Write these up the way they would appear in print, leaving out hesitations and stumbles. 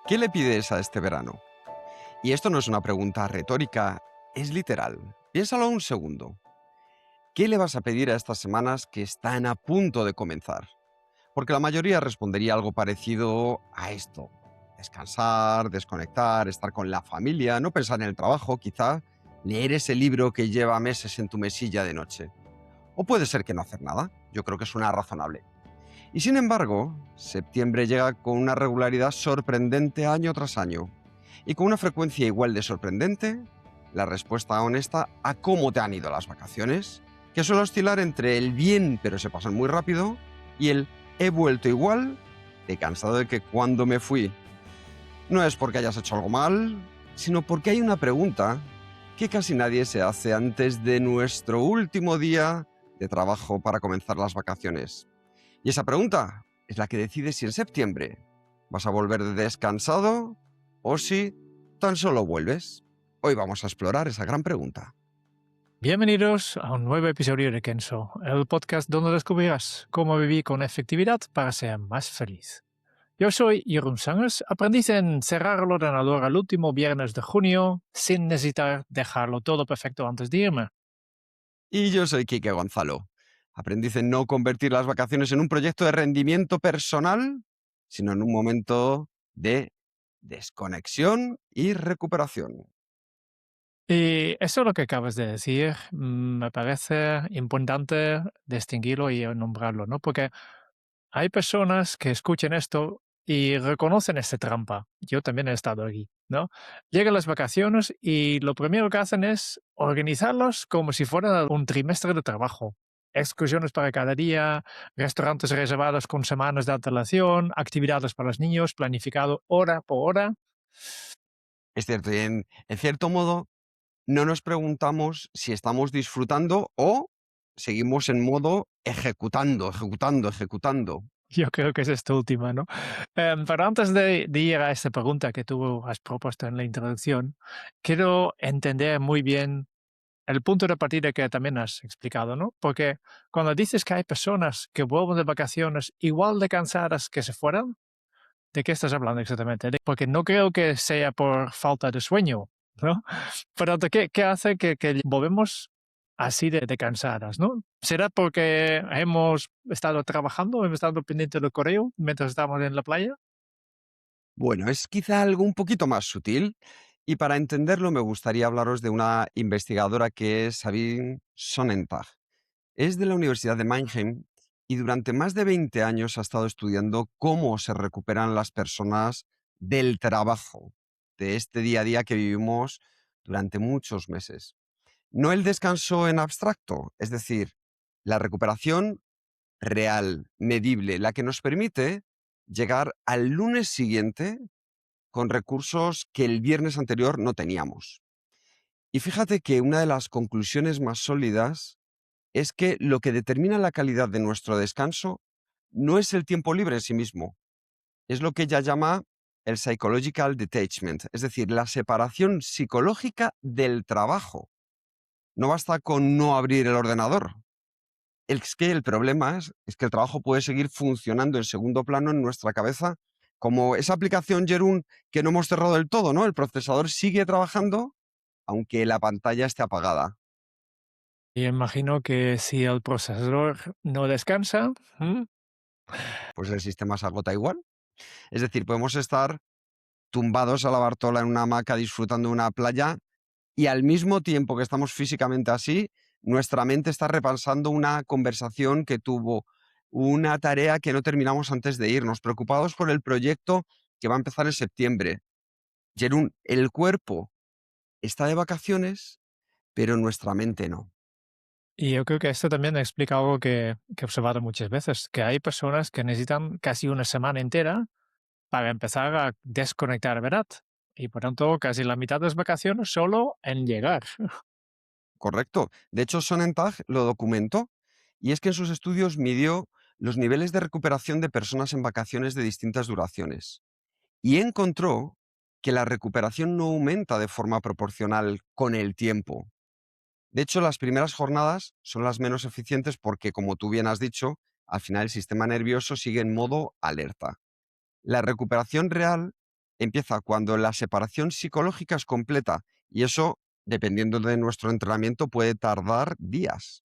¿Qué le pides a este verano? Y esto no es una pregunta retórica, es literal. Piénsalo un segundo. ¿Qué le vas a pedir a estas semanas que están a punto de comenzar? Porque la mayoría respondería algo parecido a esto. Descansar, desconectar, estar con la familia, no pensar en el trabajo, quizá leer ese libro que lleva meses en tu mesilla de noche. O puede ser que no hacer nada. Yo creo que suena razonable. Y sin embargo, septiembre llega con una regularidad sorprendente año tras año. Y con una frecuencia igual de sorprendente, la respuesta honesta a cómo te han ido las vacaciones, que suele oscilar entre el bien pero se pasan muy rápido y el he vuelto igual de cansado de que cuando me fui. No es porque hayas hecho algo mal, sino porque hay una pregunta que casi nadie se hace antes de nuestro último día de trabajo para comenzar las vacaciones. Y esa pregunta es la que decide si en septiembre vas a volver descansado o si tan solo vuelves. Hoy vamos a explorar esa gran pregunta. Bienvenidos a un nuevo episodio de Kenso, el podcast donde descubrirás cómo vivir con efectividad para ser más feliz. Yo soy Jeroen Sangers, aprendiz en cerrar el ordenador al último viernes de junio sin necesitar dejarlo todo perfecto antes de irme. Y yo soy Quique Gonzalo, aprendiz en no convertir las vacaciones en un proyecto de rendimiento personal, sino en un momento de desconexión y recuperación. Y eso es lo que acabas de decir, me parece importante distinguirlo y nombrarlo, ¿no? Porque hay personas que escuchan esto y reconocen esta trampa. Yo también he estado aquí, ¿no? Llegan las vacaciones y lo primero que hacen es organizarlos como si fuera un trimestre de trabajo. Excursiones para cada día, restaurantes reservados con semanas de antelación, actividades para los niños, planificado hora por hora. Es cierto, y en cierto modo no nos preguntamos si estamos disfrutando o seguimos en modo ejecutando, ejecutando, ejecutando. Yo creo que es esta última, ¿no? Pero antes de ir a esta pregunta que tú has propuesto en la introducción, quiero entender muy bien el punto de partida que también has explicado, ¿no? Porque cuando dices que hay personas que vuelven de vacaciones igual de cansadas que se fueron, ¿de qué estás hablando exactamente? Porque no creo que sea por falta de sueño, ¿no? Pero ¿qué hace que volvemos así de cansadas, ¿no? ¿Será porque hemos estado trabajando, hemos estado pendientes del correo mientras estábamos en la playa? Bueno, es quizá algo un poquito más sutil y para entenderlo me gustaría hablaros de una investigadora que es Sabine Sonnentag. Es de la Universidad de Mannheim y durante más de 20 años ha estado estudiando cómo se recuperan las personas del trabajo, de este día a día que vivimos durante muchos meses. No el descanso en abstracto, es decir, la recuperación real, medible, la que nos permite llegar al lunes siguiente con recursos que el viernes anterior no teníamos. Y fíjate que una de las conclusiones más sólidas es que lo que determina la calidad de nuestro descanso no es el tiempo libre en sí mismo, es lo que ella llama el psychological detachment, es decir, la separación psicológica del trabajo. No basta con no abrir el ordenador. Es que el problema es que el trabajo puede seguir funcionando en segundo plano en nuestra cabeza, como esa aplicación Jerún que no hemos cerrado del todo, ¿no? El procesador sigue trabajando aunque la pantalla esté apagada. Y imagino que si el procesador no descansa, Pues el sistema se agota igual. Es decir, podemos estar tumbados a la Bartola en una hamaca disfrutando de una playa y al mismo tiempo que estamos físicamente así, nuestra mente está repasando una conversación que tuvo, una tarea que no terminamos antes de irnos, preocupados por el proyecto que va a empezar en septiembre. Jerún, el cuerpo está de vacaciones, pero nuestra mente no. y yo creo que esto también explica algo que he observado muchas veces, que hay personas que necesitan casi una semana entera para empezar a desconectar, ¿verdad? Y por tanto, casi la mitad de las vacaciones solo en llegar. Correcto. De hecho, Sonnentag lo documentó, y es que en sus estudios midió los niveles de recuperación de personas en vacaciones de distintas duraciones. Y encontró que la recuperación no aumenta de forma proporcional con el tiempo. De hecho, las primeras jornadas son las menos eficientes porque, como tú bien has dicho, al final el sistema nervioso sigue en modo alerta. La recuperación real empieza cuando la separación psicológica es completa y eso, dependiendo de nuestro entrenamiento, puede tardar días.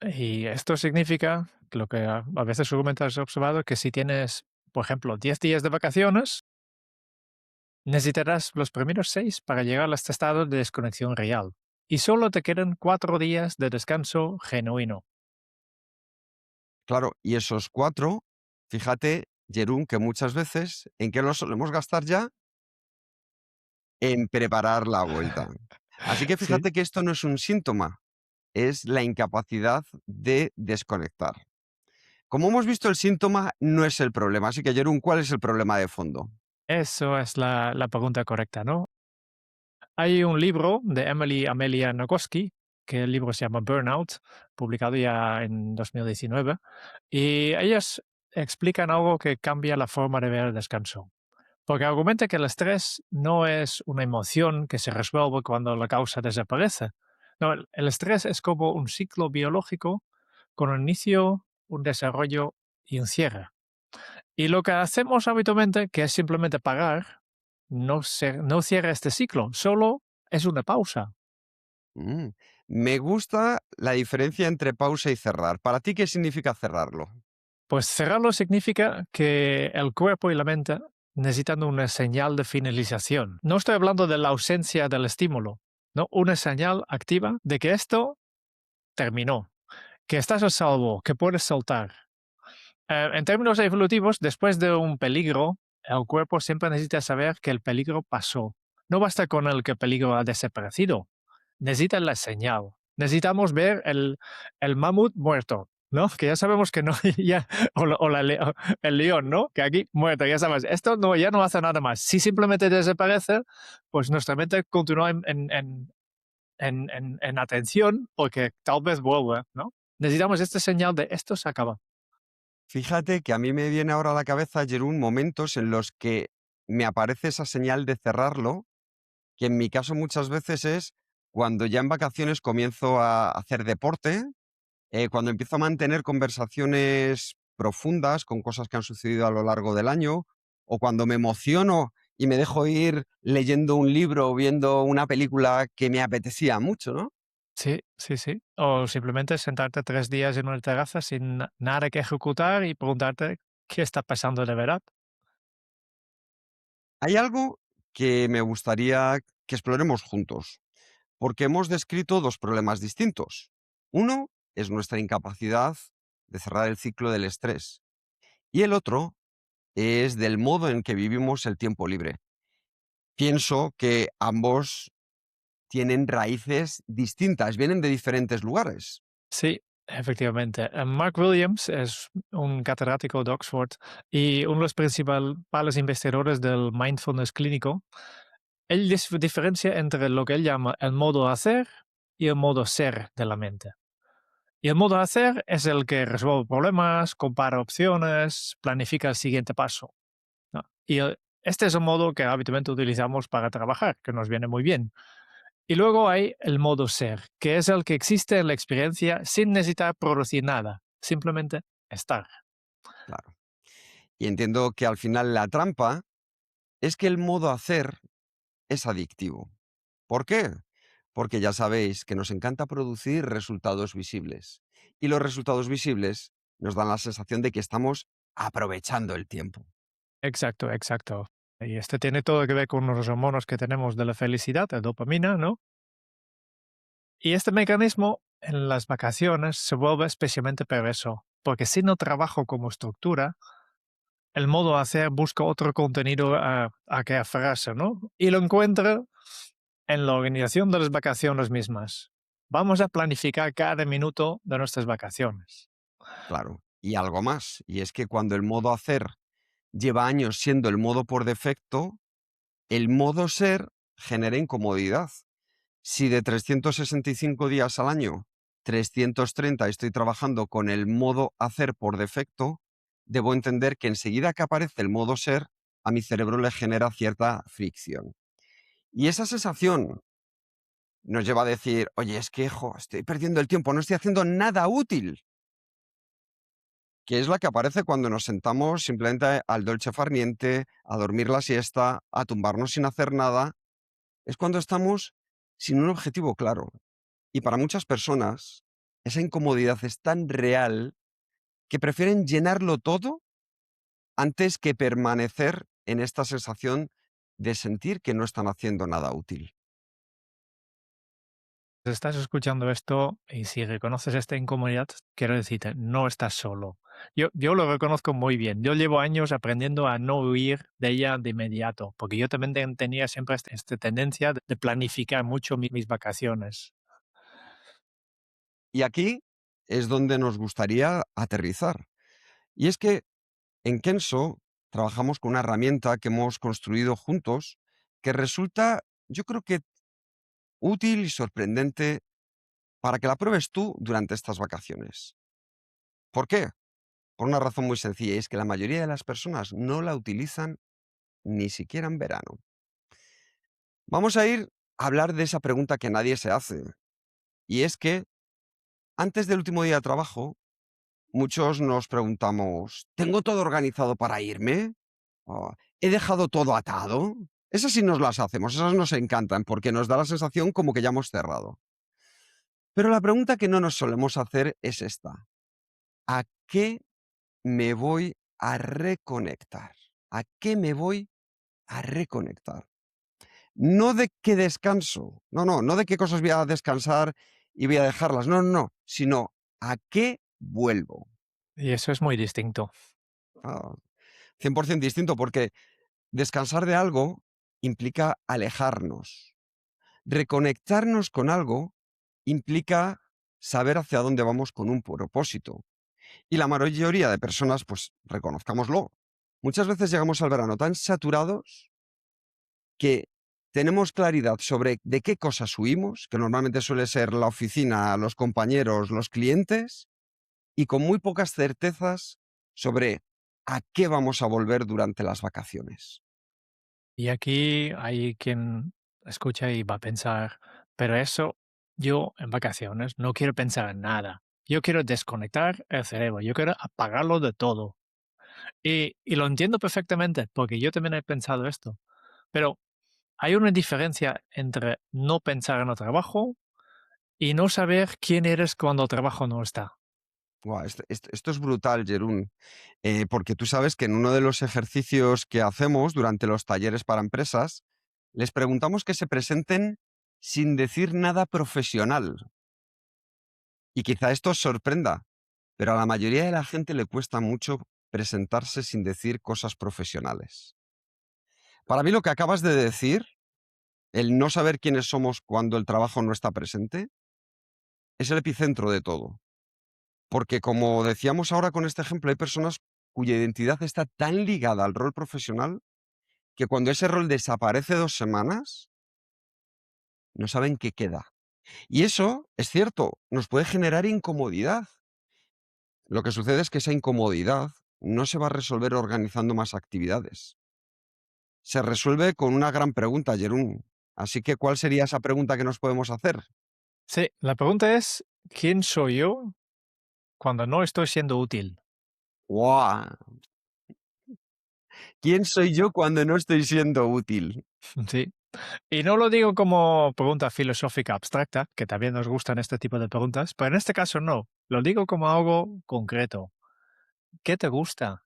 Y esto significa, lo que a veces seguramente has observado, que si tienes, por ejemplo, 10 días de vacaciones, necesitarás los primeros 6 para llegar a este estado de desconexión real. Y solo te quedan 4 días de descanso genuino. Claro, y esos 4, fíjate, Jerún, que muchas veces, ¿en qué los solemos gastar ya? En preparar la vuelta. Así que Sí, fíjate que esto no es un síntoma, es la incapacidad de desconectar. Como hemos visto, el síntoma no es el problema. Así que, Jerún, ¿cuál es el problema de fondo? eso es la pregunta correcta, ¿no? Hay un libro de Emily Amelia Nagoski, que el libro se llama Burnout, publicado ya en 2019, y ellas explican algo que cambia la forma de ver el descanso. Porque argumenta que el estrés no es una emoción que se resuelve cuando la causa desaparece. No, el estrés es como un ciclo biológico con un inicio, un desarrollo y un cierre. Y lo que hacemos habitualmente, que es simplemente pagar, no cierra este ciclo, solo es una pausa. Mm, Me gusta la diferencia entre pausa y cerrar. ¿Para ti qué significa cerrarlo? Pues cerrarlo significa que el cuerpo y la mente necesitan una señal de finalización. No estoy hablando de la ausencia del estímulo, no, una señal activa de que esto terminó, que estás a salvo, que puedes soltar. En términos evolutivos, después de un peligro, el cuerpo siempre necesita saber que el peligro pasó. No basta con el que el peligro ha desaparecido. Necesita la señal. Necesitamos ver el mamut muerto, ¿no? Que ya sabemos que no, ya, o el león, ¿no? Que aquí muerto, ya sabes, esto no, ya no hace nada más. Si simplemente desaparece, pues nuestra mente continúa en atención porque tal vez vuelva, ¿no? Necesitamos esta señal de esto se acaba. Fíjate que a mí me viene ahora a la cabeza, Jerún, momentos en los que me aparece esa señal de cerrarlo, que en mi caso muchas veces es cuando ya en vacaciones comienzo a hacer deporte, cuando empiezo a mantener conversaciones profundas con cosas que han sucedido a lo largo del año, o cuando me emociono y me dejo ir leyendo un libro o viendo una película que me apetecía mucho, ¿no? Sí, sí, sí. O simplemente sentarte 3 días en una terraza sin nada que ejecutar y preguntarte qué está pasando de verdad. Hay algo que me gustaría que exploremos juntos, porque hemos descrito dos problemas distintos. Uno es nuestra incapacidad de cerrar el ciclo del estrés y el otro es del modo en que vivimos el tiempo libre. Pienso que ambos tienen raíces distintas, vienen de diferentes lugares. Sí, efectivamente. Mark Williams es un catedrático de Oxford y uno de los principales investigadores del mindfulness clínico. Él diferencia entre lo que él llama el modo hacer y el modo ser de la mente. Y el modo hacer es el que resuelve problemas, compara opciones, planifica el siguiente paso, ¿no? Este es un modo que habitualmente utilizamos para trabajar, que nos viene muy bien. Y luego hay el modo ser, que es el que existe en la experiencia sin necesitar producir nada, simplemente estar. Claro. Y entiendo que al final la trampa es que el modo hacer es adictivo. ¿Por qué? Porque ya sabéis que nos encanta producir resultados visibles. Y los resultados visibles nos dan la sensación de que estamos aprovechando el tiempo. Exacto, exacto. Y este tiene todo que ver con los hormonas que tenemos de la felicidad, la dopamina, ¿no? Y este mecanismo en las vacaciones se vuelve especialmente perverso, porque si no trabajo como estructura, el modo hacer busca otro contenido a que aferrarse, ¿no? Y lo encuentra en la organización de las vacaciones mismas. Vamos a planificar cada minuto de nuestras vacaciones. Claro. Y algo más, y es que cuando el modo hacer lleva años siendo el modo por defecto, el modo ser genera incomodidad. Si de 365 días al año, 330 estoy trabajando con el modo hacer por defecto, debo entender que enseguida que aparece el modo ser, a mi cerebro le genera cierta fricción. Y esa sensación nos lleva a decir, oye, es que estoy perdiendo el tiempo, no estoy haciendo nada útil. que es la que aparece cuando nos sentamos simplemente al dolce far niente, a dormir la siesta, a tumbarnos sin hacer nada. Es cuando estamos sin un objetivo claro. Y para muchas personas, esa incomodidad es tan real que prefieren llenarlo todo antes que permanecer en esta sensación de sentir que no están haciendo nada útil. Estás escuchando esto y si reconoces esta incomodidad, quiero decirte, no estás solo. Yo lo reconozco muy bien. Yo llevo años aprendiendo a no huir de ella de inmediato, porque yo también tenía siempre esta tendencia de planificar mucho mis vacaciones. Y aquí es donde nos gustaría aterrizar. Y es que en Kenso trabajamos con una herramienta que hemos construido juntos que resulta, yo creo que útil y sorprendente para que la pruebes tú durante estas vacaciones. ¿Por qué? Por una razón muy sencilla, y es que la mayoría de las personas no la utilizan ni siquiera en verano. Vamos a ir a hablar de esa pregunta que nadie se hace, y es que antes del último día de trabajo, muchos nos preguntamos, ¿tengo todo organizado para irme? ¿O ¿he dejado todo atado? Esas sí nos las hacemos, esas nos encantan porque nos da la sensación como que ya hemos cerrado. Pero la pregunta que no nos solemos hacer es esta. ¿A qué me voy a reconectar? ¿A qué me voy a reconectar? No de qué descanso, no de qué cosas voy a descansar y voy a dejarlas, no, sino a qué vuelvo. Y eso es muy distinto. Ah, 100% distinto, porque descansar de algo implica alejarnos. Reconectarnos con algo implica saber hacia dónde vamos con un propósito. Y la mayoría de personas, pues reconozcámoslo, muchas veces llegamos al verano tan saturados que tenemos claridad sobre de qué cosas huimos, que normalmente suele ser la oficina, los compañeros, los clientes, y con muy pocas certezas sobre a qué vamos a volver durante las vacaciones. Y aquí hay quien escucha y va a pensar, pero eso yo en vacaciones no quiero pensar en nada. Yo quiero desconectar el cerebro, yo quiero apagarlo de todo. Y lo entiendo perfectamente, porque yo también he pensado esto. Pero hay una diferencia entre no pensar en el trabajo y no saber quién eres cuando el trabajo no está. Guau, esto es brutal, Jerún, porque tú sabes que en uno de los ejercicios que hacemos durante los talleres para empresas, les preguntamos que se presenten sin decir nada profesional. Y quizá esto os sorprenda, pero a la mayoría de la gente le cuesta mucho presentarse sin decir cosas profesionales. Para mí lo que acabas de decir, el no saber quiénes somos cuando el trabajo no está presente, es el epicentro de todo. Porque como decíamos ahora con este ejemplo, hay personas cuya identidad está tan ligada al rol profesional que cuando ese rol desaparece 2 semanas, no saben qué queda. Y eso, es cierto, nos puede generar incomodidad. Lo que sucede es que esa incomodidad no se va a resolver organizando más actividades. Se resuelve con una gran pregunta, Jerún. Así que, ¿cuál sería esa pregunta que nos podemos hacer? Sí, la pregunta es, ¿quién soy yo cuando no estoy siendo útil? ¡Guau! ¿Quién soy yo cuando no estoy siendo útil? Sí. Y no lo digo como pregunta filosófica abstracta, que también nos gustan este tipo de preguntas, pero en este caso no. Lo digo como algo concreto. ¿Qué te gusta?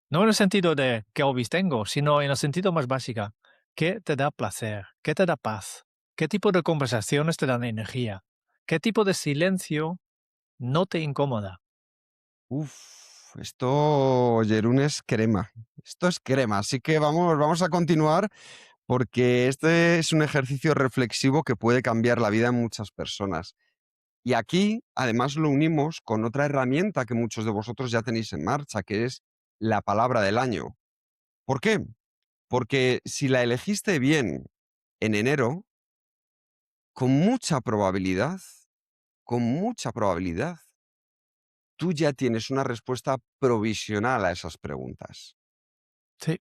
No en el sentido de qué hobbies tengo, sino en el sentido más básico. ¿Qué te da placer? ¿Qué te da paz? ¿Qué tipo de conversaciones te dan energía? ¿Qué tipo de silencio no te incomoda? Uf, esto, Jerún, es crema. Esto es crema. Así que vamos a continuar porque este es un ejercicio reflexivo que puede cambiar la vida de muchas personas. Y aquí, además, lo unimos con otra herramienta que muchos de vosotros ya tenéis en marcha, que es la palabra del año. ¿Por qué? Porque si la elegiste bien en enero, con mucha probabilidad, con mucha probabilidad, tú ya tienes una respuesta provisional a esas preguntas. Sí.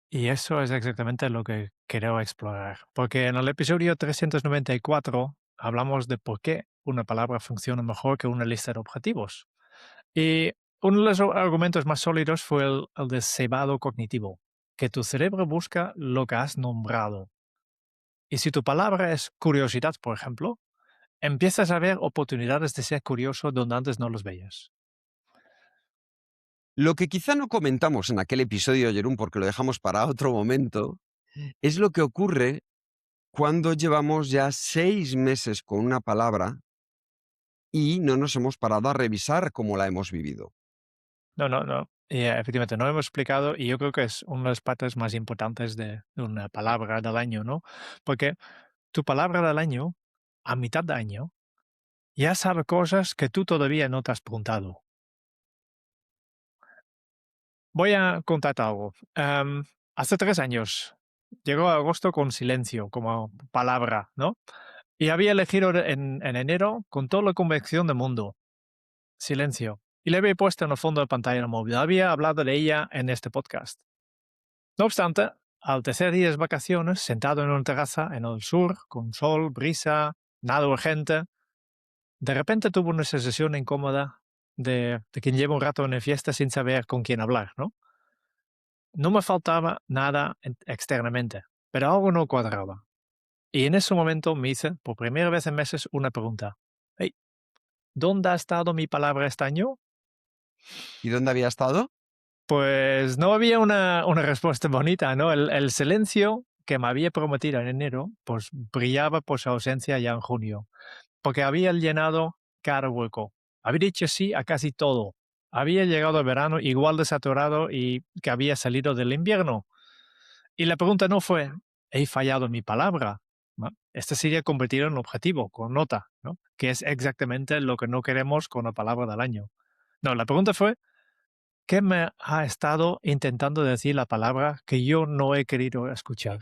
Y eso es exactamente lo que quiero explorar, porque en el episodio 394 hablamos de por qué una palabra funciona mejor que una lista de objetivos. Y Uno de los argumentos más sólidos fue el de cebado cognitivo, que tu cerebro busca lo que has nombrado. Y si tu palabra es curiosidad, por ejemplo, empiezas a ver oportunidades de ser curioso donde antes no los veías. Lo que quizá no comentamos en aquel episodio, Jerún, porque lo dejamos para otro momento, es lo que ocurre cuando llevamos ya 6 meses con una palabra y no nos hemos parado a revisar cómo la hemos vivido. No, no, no. Efectivamente, no lo hemos explicado y yo creo que es una de las partes más importantes de una palabra del año, ¿no? Porque tu palabra del año, a mitad de año, ya sabe cosas que tú todavía no te has preguntado. Voy a contarte algo. Hace 3 años llegó agosto con silencio como palabra, ¿no? Y había elegido en enero con toda la convicción del mundo. Silencio. Y le había puesto en el fondo de pantalla del móvil. Había hablado de ella en este podcast. No obstante, al tercer día de vacaciones, sentado en una terraza en el sur, con sol, brisa, nada urgente, de repente tuvo una sensación incómoda de quien lleva un rato en la fiesta sin saber con quién hablar, ¿no? No me faltaba nada externamente, pero algo no cuadraba. Y en ese momento me hice, por primera vez en meses, una pregunta. Hey, ¿dónde ha estado mi palabra este año? ¿Y dónde había estado? Pues no había una respuesta bonita, ¿no? El silencio que me había prometido en enero, pues brillaba por su ausencia ya en junio, porque había llenado cada hueco. Había dicho sí a casi todo. Había llegado el verano igual de saturado y que había salido del invierno. Y la pregunta no fue, ¿he fallado en mi palabra? ¿No? Este sería convertido en objetivo, con nota, ¿no? Que es exactamente lo que no queremos con la palabra del año. No, la pregunta fue, ¿qué me ha estado intentando decir la palabra que yo no he querido escuchar?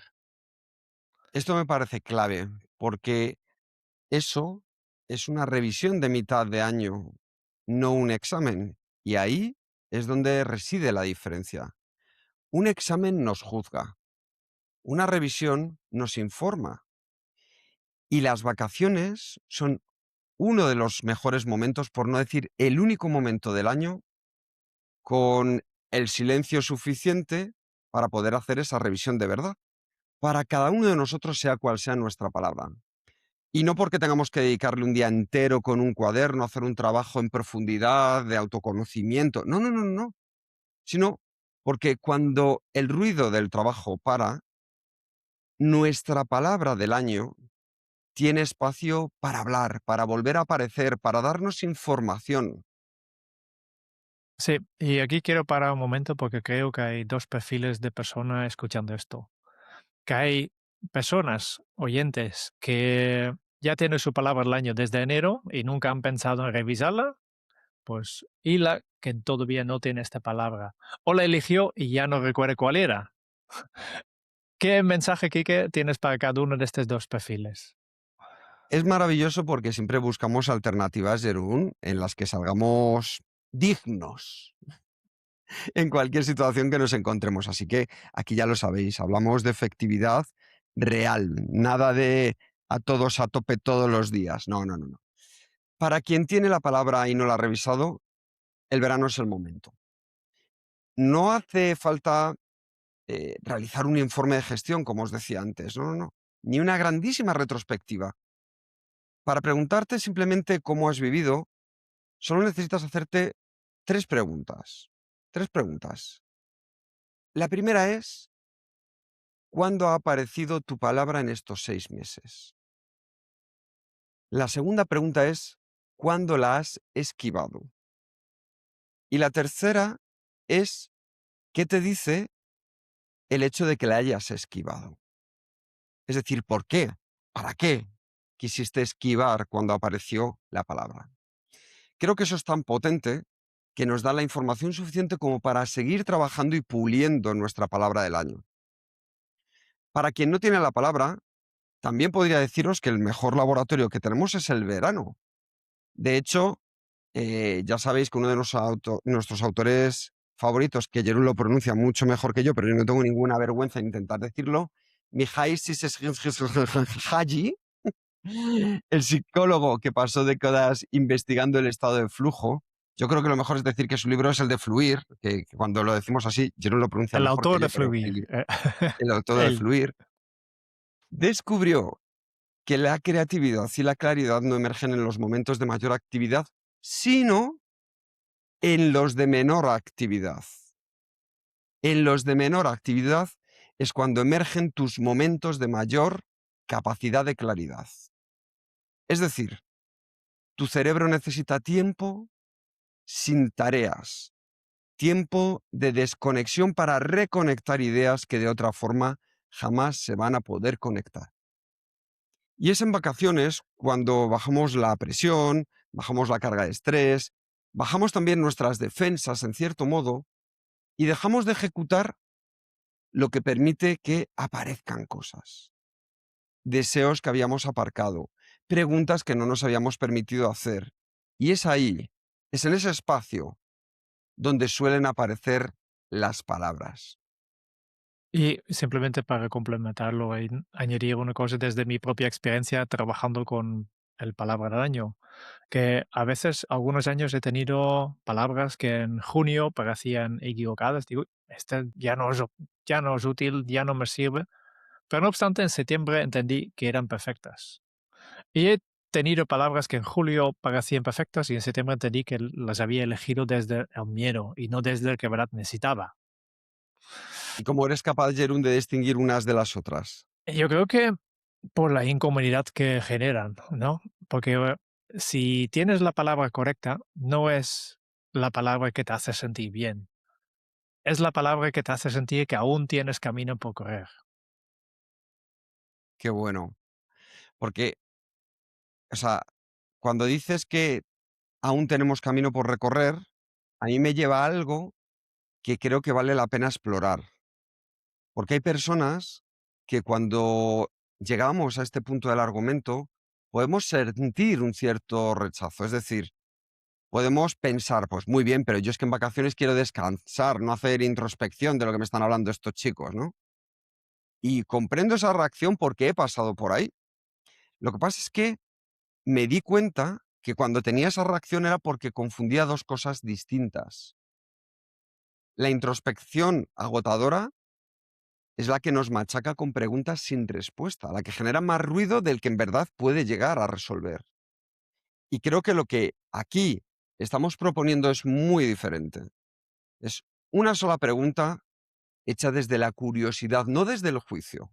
Esto me parece clave, porque eso es una revisión de mitad de año, no un examen. Y ahí es donde reside la diferencia. Un examen nos juzga, una revisión nos informa. Y las vacaciones son uno de los mejores momentos, por no decir el único momento del año, con el silencio suficiente para poder hacer esa revisión de verdad, para cada uno de nosotros, sea cual sea nuestra palabra. Y no porque tengamos que dedicarle un día entero con un cuaderno a hacer un trabajo en profundidad de autoconocimiento. No, no, no, no. Sino porque cuando el ruido del trabajo para, nuestra palabra del año tiene espacio para hablar, para volver a aparecer, para darnos información. Sí, y aquí quiero parar un momento porque creo que hay dos perfiles de personas escuchando esto. Que hay personas, oyentes, que ya tienen su palabra del año desde enero y nunca han pensado en revisarla, pues, y la que todavía no tiene esta palabra. O la eligió y ya no recuerda cuál era. ¿Qué mensaje, Kike, tienes para cada uno de estos dos perfiles? Es maravilloso porque siempre buscamos alternativas, Jerún, en las que salgamos dignos en cualquier situación que nos encontremos. Así que aquí ya lo sabéis, hablamos de efectividad real, nada de a todos a tope todos los días. No, no, no, no. Para quien tiene la palabra y no la ha revisado, el verano es el momento. No hace falta realizar un informe de gestión, como os decía antes, no, no, no. Ni una grandísima retrospectiva. Para preguntarte simplemente cómo has vivido, solo necesitas hacerte 3 preguntas. 3 preguntas. La primera es, ¿cuándo ha aparecido tu palabra en estos 6 meses? La segunda pregunta es, ¿cuándo la has esquivado? Y la tercera es, ¿qué te dice el hecho de que la hayas esquivado? Es decir, ¿por qué? ¿Para qué quisiste esquivar cuando apareció la palabra? Creo que eso es tan potente que nos da la información suficiente como para seguir trabajando y puliendo nuestra palabra del año. Para quien no tiene la palabra, también podría deciros que el mejor laboratorio que tenemos es el verano. De hecho, ya sabéis que uno de nuestros autores favoritos, que Jerún lo pronuncia mucho mejor que yo, pero yo no tengo ninguna vergüenza en intentar decirlo, Mihai Csikszentmihalyi, el psicólogo que pasó décadas investigando el estado de flujo, Yo creo que lo mejor es decir que su libro es el de Fluir, que cuando lo decimos así, Jerón lo pronuncia El mejor que autor yo, de pero Fluir. el autor de Él. Fluir descubrió que la creatividad y la claridad no emergen en los momentos de mayor actividad, sino en los de menor actividad. En los de menor actividad es cuando emergen tus momentos de mayor capacidad de claridad. Es decir, tu cerebro necesita tiempo sin tareas, tiempo de desconexión para reconectar ideas que de otra forma jamás se van a poder conectar. Y es en vacaciones cuando bajamos la presión, bajamos la carga de estrés, bajamos también nuestras defensas en cierto modo y dejamos de ejecutar lo que permite que aparezcan cosas, deseos que habíamos aparcado, preguntas que no nos habíamos permitido hacer. Y es ahí, es en ese espacio donde suelen aparecer las palabras. Y simplemente para complementarlo, añadir una cosa desde mi propia experiencia trabajando con el palabra del año, que a veces, algunos años he tenido palabras que en junio parecían equivocadas. Digo, este ya no es útil, ya no me sirve. Pero no obstante, en septiembre entendí que eran perfectas. Y he tenido palabras que en julio parecían perfectas y en septiembre entendí que las había elegido desde el miedo y no desde el que verdad necesitaba. ¿Y cómo eres capaz, Jerún, de distinguir unas de las otras? Yo creo que por la incomodidad que generan, ¿no? Porque si tienes la palabra correcta, no es la palabra que te hace sentir bien, es la palabra que te hace sentir que aún tienes camino por correr. Qué bueno. Porque, o sea, cuando dices que aún tenemos camino por recorrer, a mí me lleva a algo que creo que vale la pena explorar. Porque hay personas que cuando llegamos a este punto del argumento podemos sentir un cierto rechazo. Es decir, podemos pensar, pues muy bien, pero yo es que en vacaciones quiero descansar, no hacer introspección de lo que me están hablando estos chicos, ¿no? Y comprendo esa reacción porque he pasado por ahí. Lo que pasa es que me di cuenta que cuando tenía esa reacción era porque confundía dos cosas distintas. La introspección agotadora es la que nos machaca con preguntas sin respuesta, la que genera más ruido del que en verdad puede llegar a resolver. Y creo que lo que aquí estamos proponiendo es muy diferente. Es una sola pregunta hecha desde la curiosidad, no desde el juicio,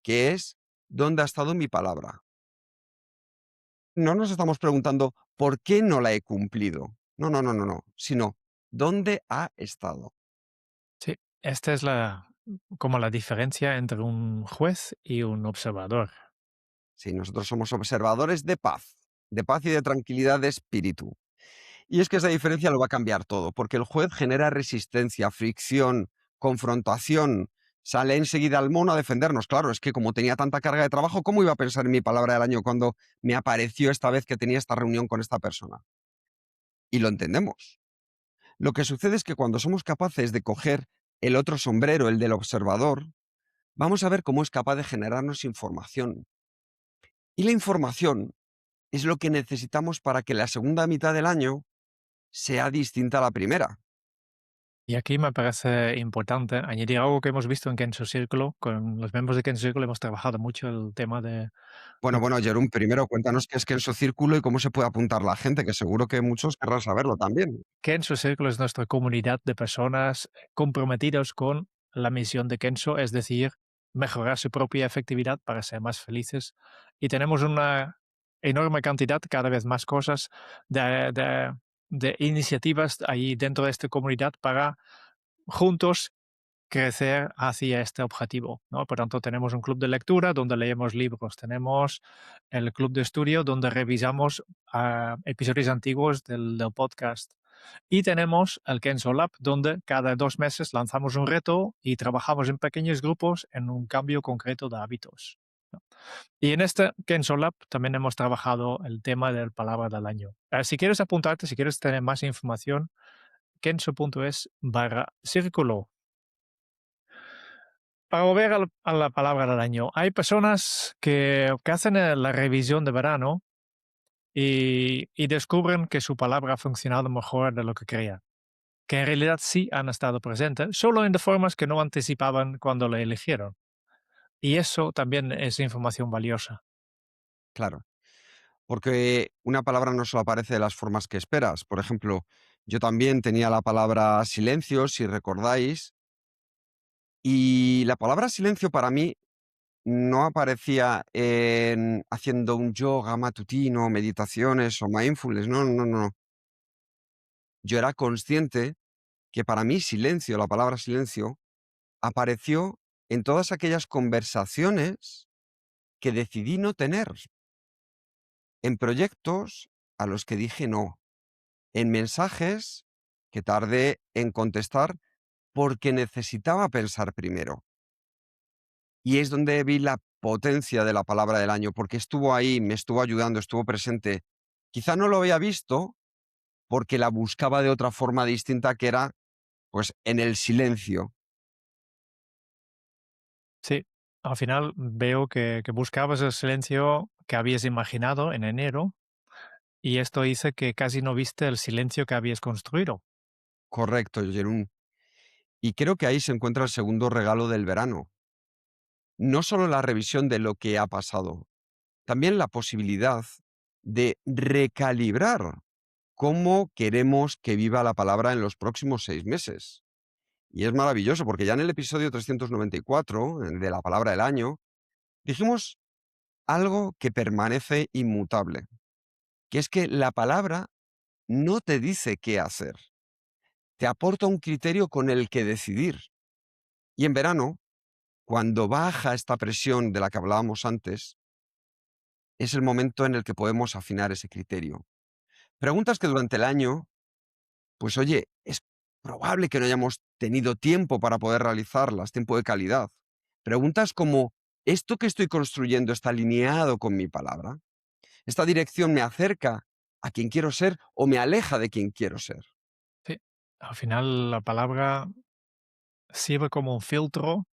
que es ¿dónde ha estado mi palabra? No nos estamos preguntando por qué no la he cumplido. No, no, no, no, no, sino ¿dónde ha estado? Sí, esta es como la diferencia entre un juez y un observador. Sí, nosotros somos observadores de paz y de tranquilidad de espíritu. Y es que esa diferencia lo va a cambiar todo, porque el juez genera resistencia, fricción, confrontación. Sale enseguida al mono a defendernos. Claro, es que como tenía tanta carga de trabajo, ¿cómo iba a pensar en mi palabra del año cuando me apareció esta vez que tenía esta reunión con esta persona? Y lo entendemos. Lo que sucede es que cuando somos capaces de coger el otro sombrero, el del observador, vamos a ver cómo es capaz de generarnos información. Y la información es lo que necesitamos para que la segunda mitad del año sea distinta a la primera. Y aquí me parece importante añadir algo que hemos visto en Kenso Círculo. Con los miembros de Kenso Círculo hemos trabajado mucho el tema de Bueno, lo bueno, Jerún, primero cuéntanos qué es su círculo y cómo se puede apuntar la gente, que seguro que muchos querrán saberlo también. Kenso Círculo es nuestra comunidad de personas comprometidos con la misión de Kenso, es decir, mejorar su propia efectividad para ser más felices. Y tenemos una enorme cantidad, cada vez más cosas, de, de de iniciativas ahí dentro de esta comunidad para juntos crecer hacia este objetivo, ¿no? Por tanto, tenemos un club de lectura donde leemos libros, tenemos el club de estudio donde revisamos episodios antiguos del podcast y tenemos el Kenso Lab donde cada 2 meses lanzamos un reto y trabajamos en pequeños grupos en un cambio concreto de hábitos, ¿no? Y en este Kenso Lab también hemos trabajado el tema del palabra del año. Si quieres apuntarte, si quieres tener más información, kenso.es/círculo. Para volver a la palabra del año, hay personas que hacen la revisión de verano y descubren que su palabra ha funcionado mejor de lo que creían, que en realidad sí han estado presentes, solo en de formas que no anticipaban cuando la eligieron. Y eso también es información valiosa. Claro, porque una palabra no solo aparece de las formas que esperas. Por ejemplo, yo también tenía la palabra silencio, si recordáis, y la palabra silencio para mí no aparecía en haciendo un yoga matutino, meditaciones o mindfulness, no, no, no. Yo era consciente que para mí silencio, la palabra silencio, apareció en todas aquellas conversaciones que decidí no tener, en proyectos a los que dije no, en mensajes que tardé en contestar porque necesitaba pensar primero. Y es donde vi la potencia de la palabra del año, porque estuvo ahí, me estuvo ayudando, estuvo presente. Quizá no lo había visto porque la buscaba de otra forma distinta que era, pues, en el silencio. Sí, al final veo que buscabas el silencio que habías imaginado en enero y esto hizo que casi no viste el silencio que habías construido. Correcto, Jerún. Y creo que ahí se encuentra el segundo regalo del verano. No solo la revisión de lo que ha pasado, también la posibilidad de recalibrar cómo queremos que viva la palabra en los próximos 6 meses. Y es maravilloso porque ya en el episodio 394, el de la palabra del año, dijimos algo que permanece inmutable, que es que la palabra no te dice qué hacer, te aporta un criterio con el que decidir. Y en verano, cuando baja esta presión de la que hablábamos antes, es el momento en el que podemos afinar ese criterio. Preguntas que durante el año, pues oye, es probable que no hayamos tenido tiempo para poder realizarlas, tiempo de calidad. Preguntas como, ¿esto que estoy construyendo está alineado con mi palabra? ¿Esta dirección me acerca a quien quiero ser o me aleja de quien quiero ser? Sí, al final la palabra sirve como un filtro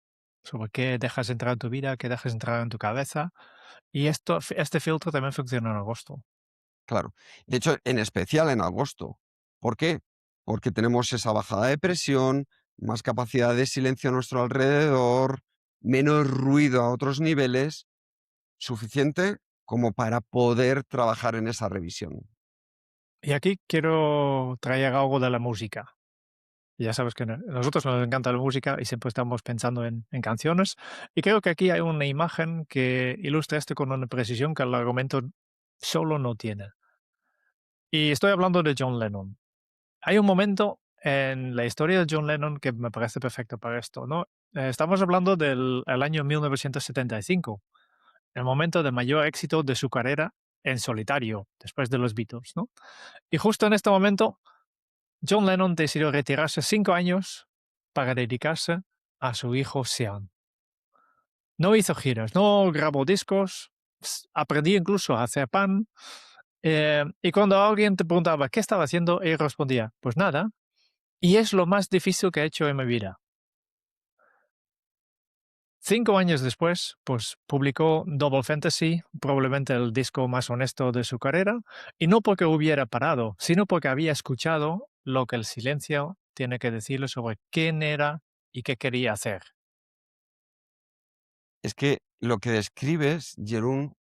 sobre qué dejas entrar en tu vida, qué dejas entrar en tu cabeza. Y este filtro también funciona en agosto. Claro. De hecho, en especial en agosto. ¿Por qué? Porque tenemos esa bajada de presión, más capacidad de silencio a nuestro alrededor, menos ruido a otros niveles, suficiente como para poder trabajar en esa revisión. Y aquí quiero traer algo de la música. Ya sabes que nosotros nos encanta la música y siempre estamos pensando en canciones. Y creo que aquí hay una imagen que ilustra esto con una precisión que el argumento solo no tiene. Y estoy hablando de John Lennon. Hay un momento en la historia de John Lennon que me parece perfecto para esto, ¿no? Estamos hablando del el año 1975, el momento de mayor éxito de su carrera en solitario, después de los Beatles, ¿no? Y justo en este momento, John Lennon decidió retirarse 5 años para dedicarse a su hijo Sean. No hizo giras, no grabó discos, aprendió incluso a hacer pan. Y cuando alguien te preguntaba qué estaba haciendo, él respondía, pues nada, y es lo más difícil que he hecho en mi vida. 5 años después, pues publicó Double Fantasy, probablemente el disco más honesto de su carrera, y no porque hubiera parado, sino porque había escuchado lo que el silencio tiene que decirle sobre quién era y qué quería hacer. Es que lo que describes, Jerún,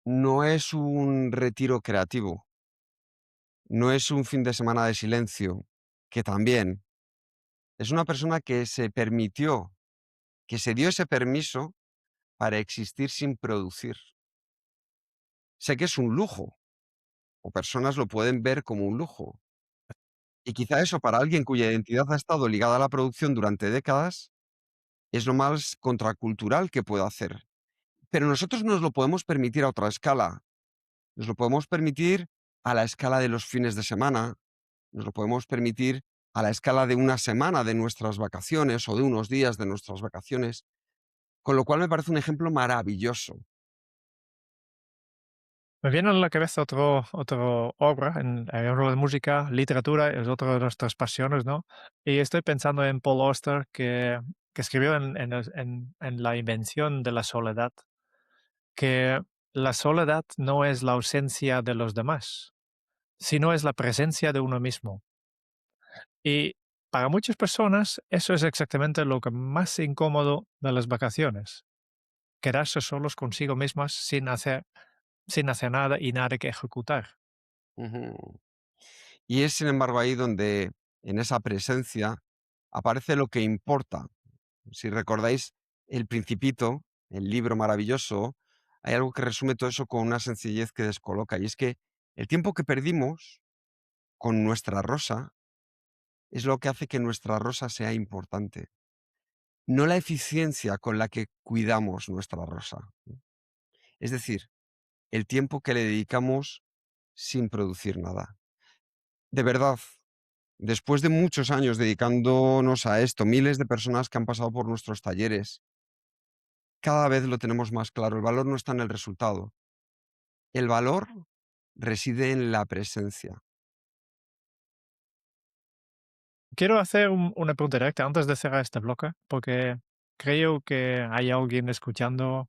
no es un retiro creativo, no es un fin de semana de silencio, que también es una persona que se permitió, que se dio ese permiso para existir sin producir. Sé que es un lujo, o personas lo pueden ver como un lujo. Y quizá eso para alguien cuya identidad ha estado ligada a la producción durante décadas es lo más contracultural que puedo hacer. Pero nosotros nos lo podemos permitir a otra escala. Nos lo podemos permitir a la escala de los fines de semana. Nos lo podemos permitir a la escala de una semana de nuestras vacaciones o de unos días de nuestras vacaciones. Con lo cual me parece un ejemplo maravilloso. Me viene a la cabeza otra obra, hablo de música, literatura, es otra de nuestras pasiones, ¿no? Y estoy pensando en Paul Auster, que escribió en La invención de la soledad, que la soledad no es la ausencia de los demás, sino es la presencia de uno mismo. Y para muchas personas eso es exactamente lo que más incómodo de las vacaciones, quedarse solos consigo mismas sin hacer nada y nada que ejecutar. Ujú. Y es, sin embargo, ahí donde, en esa presencia, aparece lo que importa. Si recordáis El Principito, el libro maravilloso, hay algo que resume todo eso con una sencillez que descoloca, y es que el tiempo que perdimos con nuestra rosa es lo que hace que nuestra rosa sea importante, no la eficiencia con la que cuidamos nuestra rosa. Es decir, el tiempo que le dedicamos sin producir nada. De verdad, después de muchos años dedicándonos a esto, miles de personas que han pasado por nuestros talleres, cada vez lo tenemos más claro. El valor no está en el resultado. El valor reside en la presencia. Quiero hacer una pregunta directa antes de cerrar este bloque, porque creo que hay alguien escuchando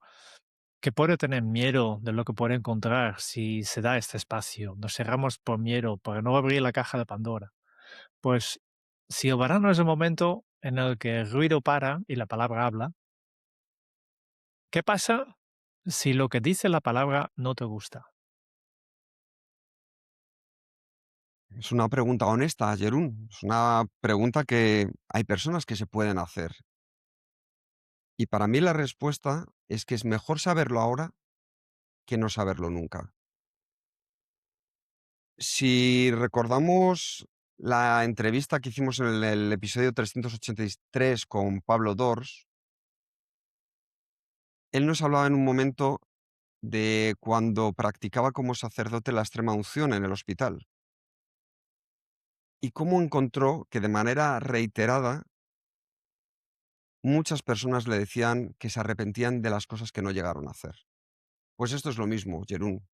que puede tener miedo de lo que puede encontrar si se da este espacio. Nos cerramos por miedo, para no abrir la caja de Pandora. Pues si el verano es el momento en el que el ruido para y la palabra habla, ¿qué pasa si lo que dice la palabra no te gusta? Es una pregunta honesta, Jerún. Es una pregunta que hay personas que se pueden hacer. Y para mí la respuesta es que es mejor saberlo ahora que no saberlo nunca. Si recordamos la entrevista que hicimos en el episodio 383 con Pablo Dors, él nos hablaba en un momento de cuando practicaba como sacerdote la extrema unción en el hospital y cómo encontró que de manera reiterada muchas personas le decían que se arrepentían de las cosas que no llegaron a hacer. Pues esto es lo mismo, Jerún.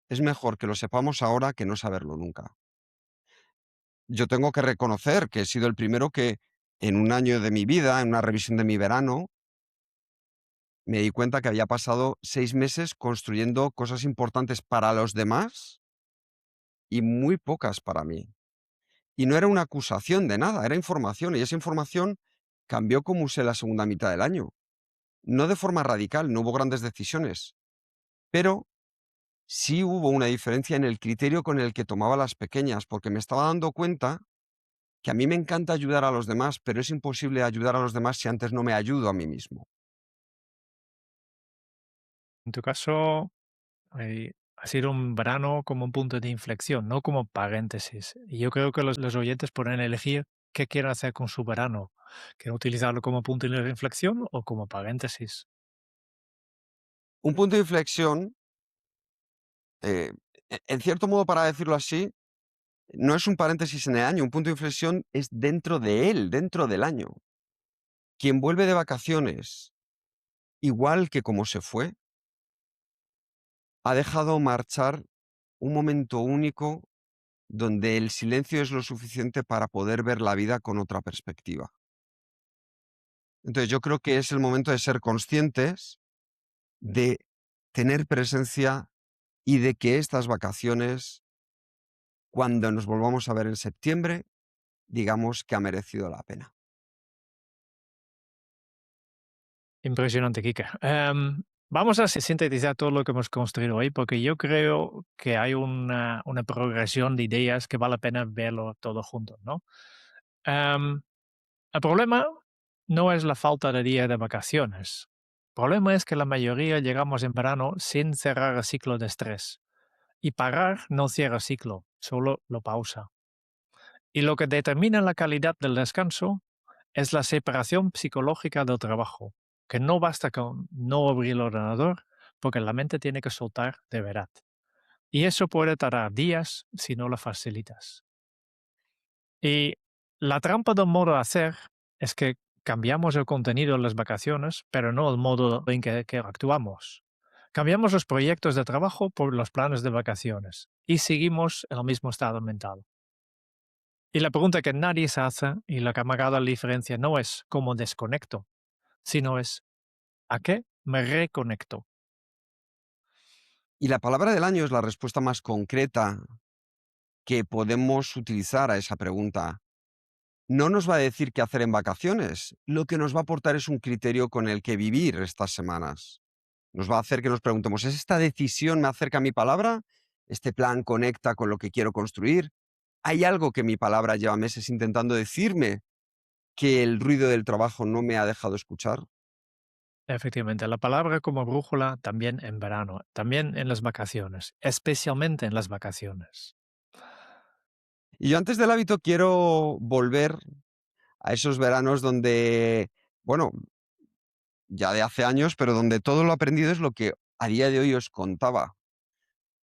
Es mejor que lo sepamos ahora que no saberlo nunca. Yo tengo que reconocer que he sido el primero que en un año de mi vida, en una revisión de mi verano, me di cuenta que había pasado 6 meses construyendo cosas importantes para los demás y muy pocas para mí. Y no era una acusación de nada, era información, y esa información cambió cómo usé la segunda mitad del año. No de forma radical, no hubo grandes decisiones, pero sí hubo una diferencia en el criterio con el que tomaba las pequeñas, porque me estaba dando cuenta que a mí me encanta ayudar a los demás, pero es imposible ayudar a los demás si antes no me ayudo a mí mismo. En tu caso, ha sido un verano como un punto de inflexión, no como paréntesis. Y yo creo que los oyentes pueden elegir qué quieren hacer con su verano. ¿Quieren utilizarlo como punto de inflexión o como paréntesis? Un punto de inflexión, eh, en cierto modo, para decirlo así, no es un paréntesis en el año, un punto de inflexión es dentro de él, dentro del año. Quien vuelve de vacaciones, igual que como se fue, ha dejado marchar un momento único donde el silencio es lo suficiente para poder ver la vida con otra perspectiva. Entonces yo creo que es el momento de ser conscientes, de tener presencia y de que estas vacaciones, cuando nos volvamos a ver en septiembre, digamos que ha merecido la pena. Impresionante, Kike. Vamos a sintetizar todo lo que hemos construido hoy, porque yo creo que hay una progresión de ideas que vale la pena verlo todo junto, ¿no? Em, el problema no es la falta de días de vacaciones. El problema es que la mayoría llegamos en verano sin cerrar el ciclo de estrés. Y parar no cierra ciclo, solo lo pausa. Y lo que determina la calidad del descanso es la separación psicológica del trabajo, que no basta con no abrir el ordenador, porque la mente tiene que soltar de verdad. Y eso puede tardar días si no lo facilitas. Y la trampa del modo de hacer es que cambiamos el contenido de las vacaciones, pero no el modo en que actuamos. Cambiamos los proyectos de trabajo por los planes de vacaciones y seguimos en el mismo estado mental. Y la pregunta que nadie se hace y la que ha marcado la diferencia no es cómo desconecto, sino es ¿a qué me reconecto? Y la palabra del año es la respuesta más concreta que podemos utilizar a esa pregunta. No nos va a decir qué hacer en vacaciones. Lo que nos va a aportar es un criterio con el que vivir estas semanas. Nos va a hacer que nos preguntemos, ¿es esta decisión me acerca a mi palabra? ¿Este plan conecta con lo que quiero construir? ¿Hay algo que mi palabra lleva meses intentando decirme que el ruido del trabajo no me ha dejado escuchar? Efectivamente, la palabra como brújula también en verano, también en las vacaciones, especialmente en las vacaciones. Y yo antes del hábito quiero volver a esos veranos donde, bueno, ya de hace años, pero donde todo lo aprendido es lo que a día de hoy os contaba.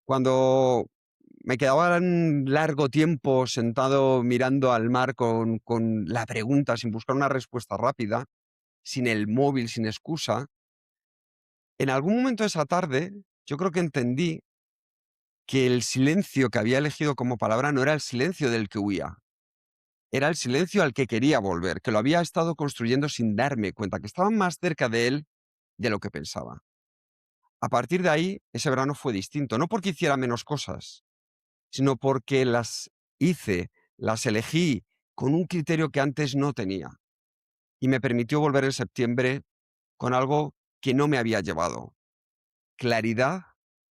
Cuando me quedaba un largo tiempo sentado mirando al mar con la pregunta, sin buscar una respuesta rápida, sin el móvil, sin excusa, en algún momento de esa tarde yo creo que entendí que el silencio que había elegido como palabra no era el silencio del que huía, era el silencio al que quería volver, que lo había estado construyendo sin darme cuenta, que estaba más cerca de él de lo que pensaba. A partir de ahí, ese verano fue distinto, no porque hiciera menos cosas, sino porque las hice, las elegí con un criterio que antes no tenía. Y me permitió volver en septiembre con algo que no me había llevado: claridad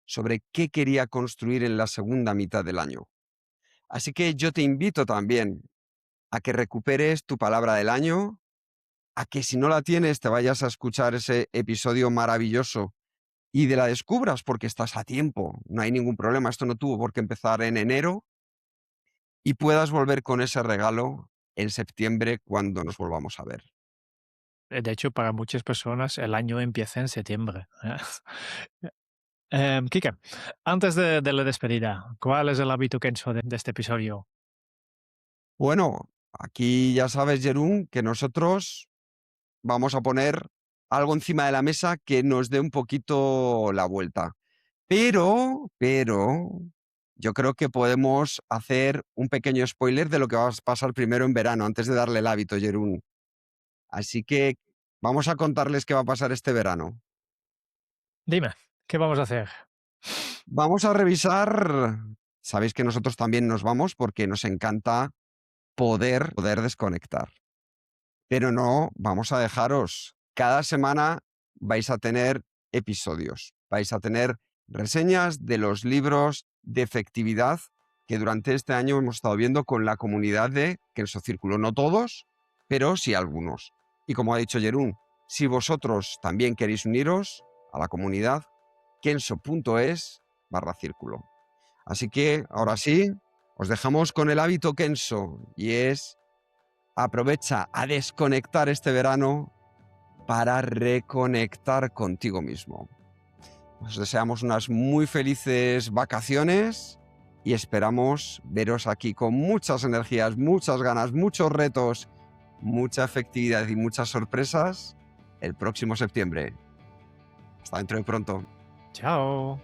sobre qué quería construir en la segunda mitad del año. Así que yo te invito también a que recuperes tu palabra del año, a que si no la tienes te vayas a escuchar ese episodio maravilloso y de la descubras, porque estás a tiempo, no hay ningún problema, esto no tuvo por qué empezar en enero, y puedas volver con ese regalo en septiembre cuando nos volvamos a ver. De hecho, para muchas personas el año empieza en septiembre. Kike, antes de la despedida, ¿cuál es el hábito Kenso de este episodio? Bueno, aquí ya sabes, Jerún, que nosotros vamos a poner algo encima de la mesa que nos dé un poquito la vuelta. Pero, yo creo que podemos hacer un pequeño spoiler de lo que va a pasar primero en verano, antes de darle el hábito, Jerún. Así que vamos a contarles qué va a pasar este verano. Dime, ¿qué vamos a hacer? Vamos a revisar, sabéis que nosotros también nos vamos porque nos encanta poder desconectar. Pero no vamos a dejaros. Cada semana vais a tener episodios, vais a tener reseñas de los libros de efectividad que durante este año hemos estado viendo con la comunidad de Kenso Círculo. No todos, pero sí algunos. Y como ha dicho Jerún, si vosotros también queréis uniros a la comunidad, kenso.es/círculo. Así que ahora sí, os dejamos con el hábito Kenso, y es: aprovecha a desconectar este verano para reconectar contigo mismo. Os deseamos unas muy felices vacaciones y esperamos veros aquí con muchas energías, muchas ganas, muchos retos, mucha efectividad y muchas sorpresas el próximo septiembre. Hasta dentro de pronto. Chao.